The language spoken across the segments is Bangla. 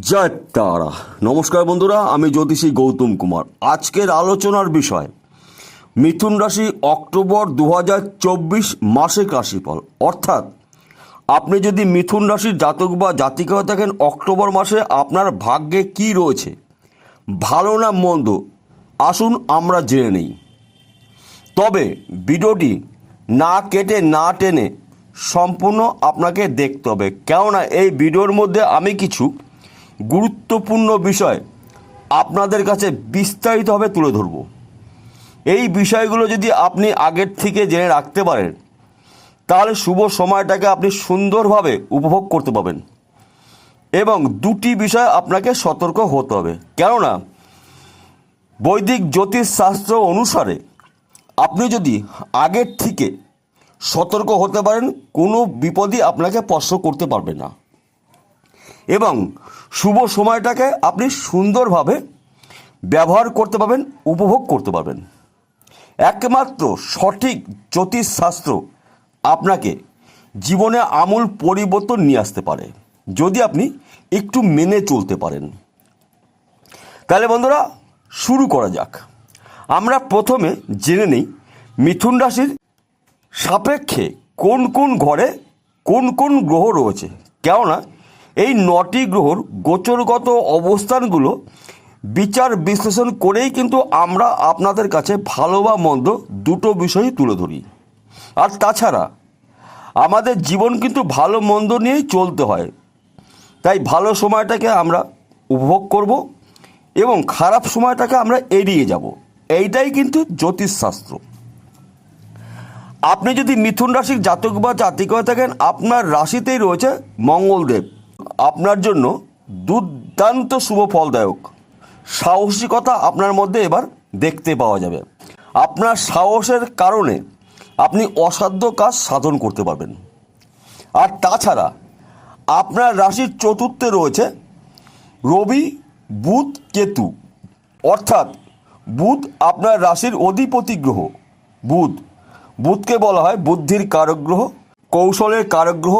জয় তারা। নমস্কার বন্ধুরা, আমি জ্যোতিষী গৌতম কুমার। আজকের আলোচনার বিষয় মিথুন রাশি অক্টোবর 2024 মাসিক রাশিফল। অর্থাৎ আপনি যদি মিথুন রাশির জাতক বা জাতিকা হয়ে থাকেন, অক্টোবর মাসে আপনার ভাগ্যে কি রয়েছে, ভালো না মন্দ, আসুন আমরা জেনে নিই। তবে ভিডিওটি না কেটে না টেনে সম্পূর্ণ আপনাকে দেখতে হবে, কেননা এই ভিডিওর মধ্যে আমি কিছু গুরুত্বপূর্ণ বিষয় আপনাদের কাছে বিস্তারিতভাবে তুলে ধরব। এই বিষয়গুলো যদি আপনি আগের থেকে জেনে রাখতে পারেন, তাহলে শুভ সময়টাকে আপনি সুন্দরভাবে উপভোগ করতে পারবেন। এবং দুটি বিষয় আপনাকে সতর্ক হতে হবে, কেননা বৈদিক জ্যোতিষশাস্ত্র অনুসারে আপনি যদি আগের থেকে সতর্ক হতে পারেন, কোনো বিপদই আপনাকে স্পর্শ করতে পারবে না এবং শুভ সময়টাকে আপনি সুন্দরভাবে ব্যবহার করতে পারবেন, উপভোগ করতে পারবেন। একমাত্র সঠিক জ্যোতিষশাস্ত্র আপনাকে জীবনে আমূল পরিবর্তন নিয়ে আসতে পারে, যদি আপনি একটু মেনে চলতে পারেন। তাহলে বন্ধুরা, শুরু করা যাক। আমরা প্রথমে জেনে নিই মিথুন রাশির সাপেক্ষে কোন কোন ঘরে কোন কোন গ্রহ রয়েছে। কেননা এই 9টি গ্রহর গোচরগত অবস্থানগুলো বিচার বিশ্লেষণ করেই কিন্তু আমরা আপনাদের কাছে ভালো বা মন্দ দুটো বিষয়ই তুলে ধরি। আর তাছাড়া আমাদের জীবন কিন্তু ভালো মন্দ নিয়েই চলতে হয়, তাই ভালো সময়টাকে আমরা উপভোগ করব এবং খারাপ সময়টাকে আমরা এড়িয়ে যাব। এইটাই কিন্তু জ্যোতিষশাস্ত্র। আপনি যদি মিথুন রাশির জাতক বা জাতিকা হয়ে থাকেন, আপনার রাশিতেই রয়েছে মঙ্গলদেব। আপনার জন্য দুর্দান্ত শুভ ফলদায়ক। সাহসিকতা আপনার মধ্যে এবার দেখতে পাওয়া যাবে। আপনার সাহসের কারণে আপনি অসাধ্য কাজ সাধন করতে পারবেন। আর তাছাড়া আপনার রাশির চতুর্থে রয়েছে রবি, বুধ, কেতু। অর্থাৎ বুধ আপনার রাশির অধিপতি গ্রহ। বুধকে বলা হয় বুদ্ধির কারক গ্রহ, কৌশলের কারক গ্রহ,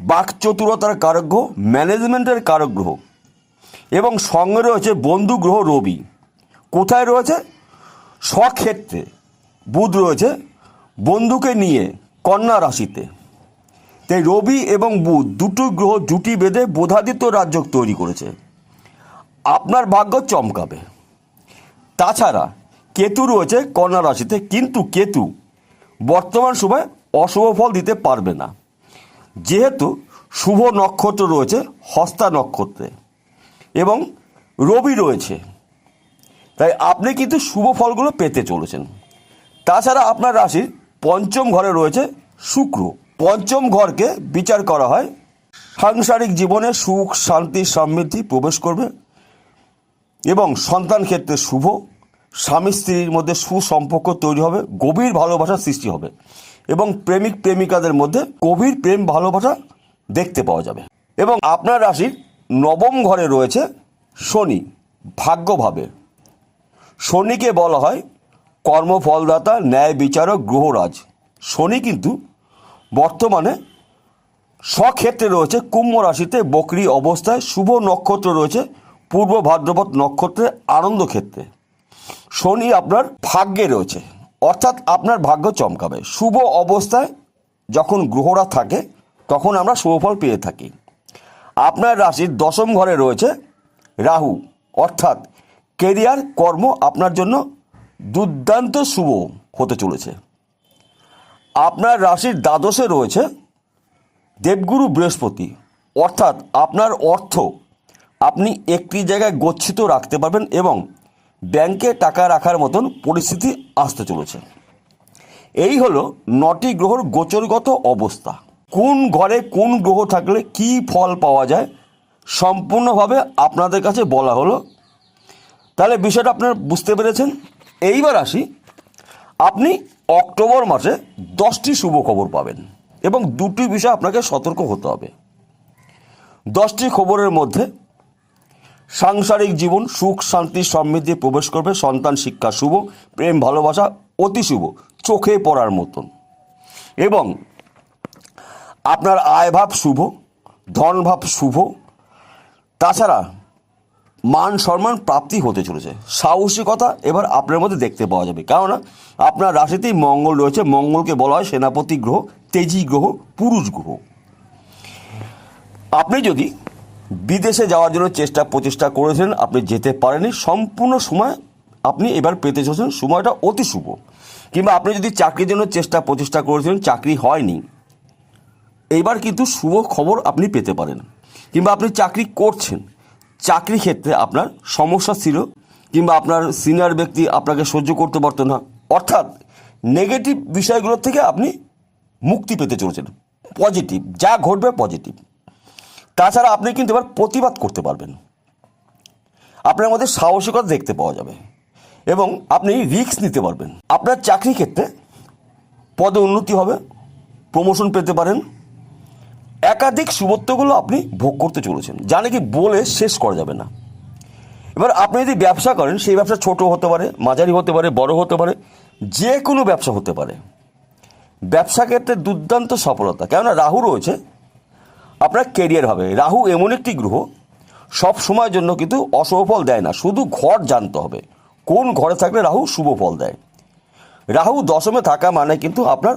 বাকচতুরতার কারক গ্রহ, ম্যানেজমেন্টের কারক গ্রহ। এবং সঙ্গে রয়েছে বন্ধু গ্রহ রবি। কোথায় রয়েছে? স্বক্ষেত্রে বুধ রয়েছে বন্ধুকে নিয়ে কন্যা রাশিতে। তাই রবি এবং বুধ দুটো গ্রহ জুটি বেঁধে বোধাদিত্য রাজ্য তৈরি করেছে। আপনার ভাগ্য চমকাবে। তাছাড়া কেতু রয়েছে কন্যা রাশিতে, কিন্তু কেতু বর্তমান সময় অশুভ ফল দিতে পারবে না, যেহেতু শুভ নক্ষত্র রয়েছে হস্তা নক্ষত্রে এবং রবি রয়েছে। তাই আপনি কিন্তু শুভ ফলগুলো পেতে চলেছেন। তাছাড়া আপনার রাশির পঞ্চম ঘরে রয়েছে শুক্র। পঞ্চম ঘরকে বিচার করা হয় সাংসারিক জীবনে সুখ, শান্তি, সমৃদ্ধি প্রবেশ করবে এবং সন্তান ক্ষেত্রে শুভ। স্বামী স্ত্রীর মধ্যে সুসম্পর্ক তৈরি হবে, গভীর ভালোবাসার সৃষ্টি হবে এবং প্রেমিক প্রেমিকাদের মধ্যে গভীর প্রেম ভালোবাসা দেখতে পাওয়া যাবে। এবং আপনার রাশির নবম ঘরে রয়েছে শনি, ভাগ্যভাবে। শনিকে বলা হয় কর্মফলদাতা, ন্যায় বিচারক, গ্রহরাজ। শনি কিন্তু বর্তমানে স্বক্ষেত্রে রয়েছে কুম্ভ রাশিতে বকরি অবস্থায়। শুভ নক্ষত্র রয়েছে পূর্ব ভাদ্রপদ নক্ষত্রে আনন্দ ক্ষেত্রে। শনি আপনার ভাগ্যে রয়েছে, অর্থাৎ আপনার ভাগ্য চমকাবে। শুভ অবস্থায় যখন গ্রহরা থাকে তখন আমরা শুভফল পেয়ে থাকি। আপনার রাশির দশম ঘরে রয়েছে রাহু, অর্থাৎ কেরিয়ার, কর্ম আপনার জন্য দুর্দান্ত শুভ হতে চলেছে। আপনার রাশির দ্বাদশে রয়েছে দেবগুরু বৃহস্পতি, অর্থাৎ আপনার অর্থ আপনি একটি জায়গায় গচ্ছিত রাখতে পারবেন এবং ব্যাংকে টাকা রাখার মতন পরিস্থিতি আসতে চলেছে। এই হলো 9টি গ্রহর গোচরগত অবস্থা। কোন ঘরে কোন গ্রহ থাকলে কি ফল পাওয়া যায় সম্পূর্ণভাবে আপনাদের কাছে বলা হলো। তাহলে বিষয়টা আপনারা বুঝতে পেরেছেন। এইবার আসি, আপনি অক্টোবর মাসে 10টি শুভ খবর পাবেন এবং দুটি বিষয় আপনাকে সতর্ক হতে হবে। 10টি খবরের মধ্যে সাংসারিক জীবন সুখ, শান্তি, সমৃদ্ধি প্রবেশ করবে। সন্তান শিক্ষা শুভ, প্রেম ভালোবাসা অতি শুভ, চোখে পড়ার মতন। এবং আপনার আয়ভাব শুভ, ধনভাব শুভ, তাছাড়া মান সম্মান প্রাপ্তি হতে চলেছে, সাহসিকতা এবার আপনার মধ্যে দেখতে পাওয়া যাবে। কেননা আপনার রাশিতেই মঙ্গল রয়েছে। মঙ্গলকে বলা হয় সেনাপতি গ্রহ, তেজি গ্রহ, পুরুষ গ্রহ। আপনি যদি বিদেশে যাওয়ার জন্য চেষ্টা প্রচেষ্টা করেছেন, আপনি যেতে পারেননি, সম্পূর্ণ সময় আপনি এবার পেতে চলেছেন, সময়টা অতি শুভ। কিংবা আপনি যদি চাকরির জন্য চেষ্টা প্রচেষ্টা করেছেন, চাকরি হয়নি, এইবার কিন্তু শুভ খবর আপনি পেতে পারেন। কিংবা আপনি চাকরি করছেন, চাকরি ক্ষেত্রে আপনার সমস্যা ছিল, কিংবা আপনার সিনিয়র ব্যক্তি আপনাকে সহ্য করতে পারতো না, অর্থাৎ নেগেটিভ বিষয়গুলোর থেকে আপনি মুক্তি পেতে চলেছেন। পজিটিভ যা ঘটবে পজিটিভ। তাছাড়া আপনি কিন্তু এবার প্রতিবাদ করতে পারবেন, আপনার মধ্যে সাহসিকতা দেখতে পাওয়া যাবে এবং আপনি রিস্ক নিতে পারবেন। আপনার চাকরি ক্ষেত্রে পদে উন্নতি হবে, প্রমোশন পেতে পারেন। একাধিক শুভত্বগুলো আপনি ভোগ করতে চলেছেন, যা নাকি বলে শেষ করা যাবে না। এবার আপনি যদি ব্যবসা করেন, সেই ব্যবসা ছোট হতে পারে, মাঝারি হতে পারে, বড় হতে পারে, যে কোনো ব্যবসা হতে পারে। ব্যবসা ক্ষেত্রে দুর্দান্ত সফলতা, কেননা রাহু রয়েছে, আপনার কেরিয়ার হবে। রাহু এমন একটি গ্রহ, সব সময়ের জন্য কিন্তু অশুভ ফল দেয় না, শুধু ঘর জানতে হবে কোন ঘরে থাকলে রাহু শুভ ফল দেয়। রাহু দশমে থাকা মানে কিন্তু আপনার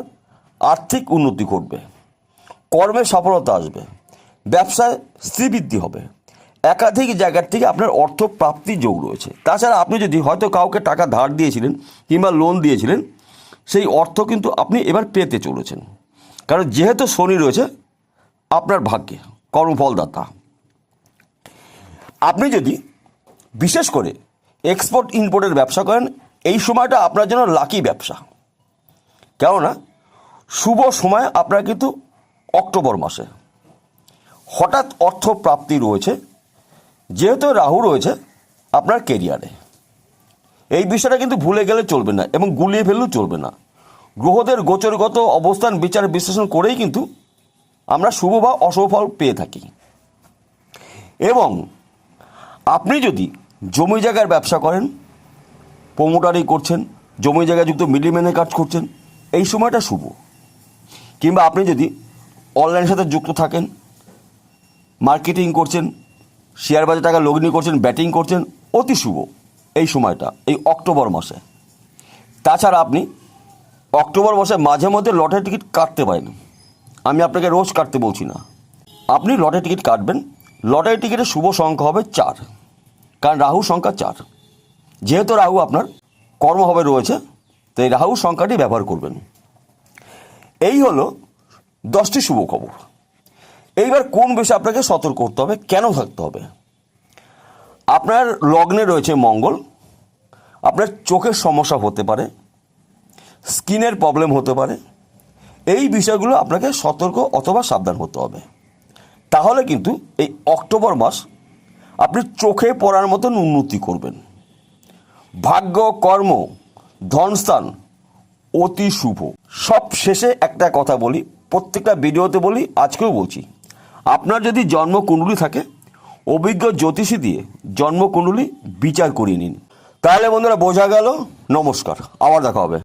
আর্থিক উন্নতি ঘটবে, কর্মে সফলতা আসবে, ব্যবসায় শ্রীবৃদ্ধি হবে, একাধিক জায়গার থেকে আপনার অর্থ প্রাপ্তির যোগ রয়েছে। তাছাড়া আপনি যদি হয়তো কাউকে টাকা ধার দিয়েছিলেন কিংবা লোন দিয়েছিলেন, সেই অর্থ কিন্তু আপনি এবার পেতে চলেছেন, কারণ যেহেতু শনি রয়েছে আপনার ভাগ্যে, কর্মফলদাতা। আপনি যদি বিশেষ করে এক্সপোর্ট ইম্পোর্টের ব্যবসা করেন, এই সময়টা আপনার জন্য লাকি ব্যবসা। কেননা শুভ সময় আপনার কিন্তু অক্টোবর মাসে হঠাৎ অর্থ প্রাপ্তি রয়েছে, যেহেতু রাহু রয়েছে আপনার কেরিয়ারে। এই বিষয়টা কিন্তু ভুলে গেলে চলবে না এবং গুলিয়ে ফেললেও চলবে না। গ্রহদের গোচরগত অবস্থান বিচার বিশ্লেষণ করেই কিন্তু আমরা শুভ বা অশুভ ফল পেয়ে থাকি। এবং আপনি যদি জমি জায়গার ব্যবসা করেন, প্রমোটারি করছেন, জমি জায়গায় যুক্ত মিডলম্যানে কাজ করছেন, এই সময়টা শুভ। কিংবা আপনি যদি অনলাইনের সাথে যুক্ত থাকেন, মার্কেটিং করছেন, শেয়ার বাজার টাকা লগ্নি করছেন, ব্যাটিং করছেন, অতি শুভ এই সময়টা, এই অক্টোবর মাসে। তাছাড়া আপনি অক্টোবর মাসে মাঝে মধ্যে লটারি টিকিট কাটতে পারেন। আমি আপনাকে রোজ কাটতে বলছি না, আপনি লটারি টিকিট কাটবেন। লটারি টিকিটের শুভ সংখ্যা হবে 4, কারণ রাহু সংখ্যা 4। যেহেতু রাহু আপনার কর্মভাবে রয়েছে, তাই রাহু সংখ্যাটি ব্যবহার করবেন। এই হলো 10টি শুভ খবর। এইবার কোন বিষয়ে আপনাকে সতর্ক করতে হবে, কেন থাকতে হবে? আপনার লগ্নে রয়েছে মঙ্গল, আপনার চোখের সমস্যা হতে পারে, স্কিনের প্রবলেম হতে পারে। এই বিষয়গুলো আপনাকে সতর্ক অথবা সাবধান হতে হবে। তাহলে কিন্তু এই অক্টোবর মাস আপনি চোখে পড়ার মতন উন্নতি করবেন। ভাগ্য, কর্ম, ধনস্থান অতি শুভ। সব শেষে একটা কথা বলি, প্রত্যেকটা ভিডিওতে বলি, আজকেও বলছি, আপনার যদি জন্মকুণ্ডলী থাকে, অভিজ্ঞ জ্যোতিষী দিয়ে জন্মকুণ্ডলী বিচার করিয়ে নিন। তাহলে বন্ধুরা বোঝা গেল। নমস্কার, আবার দেখা হবে।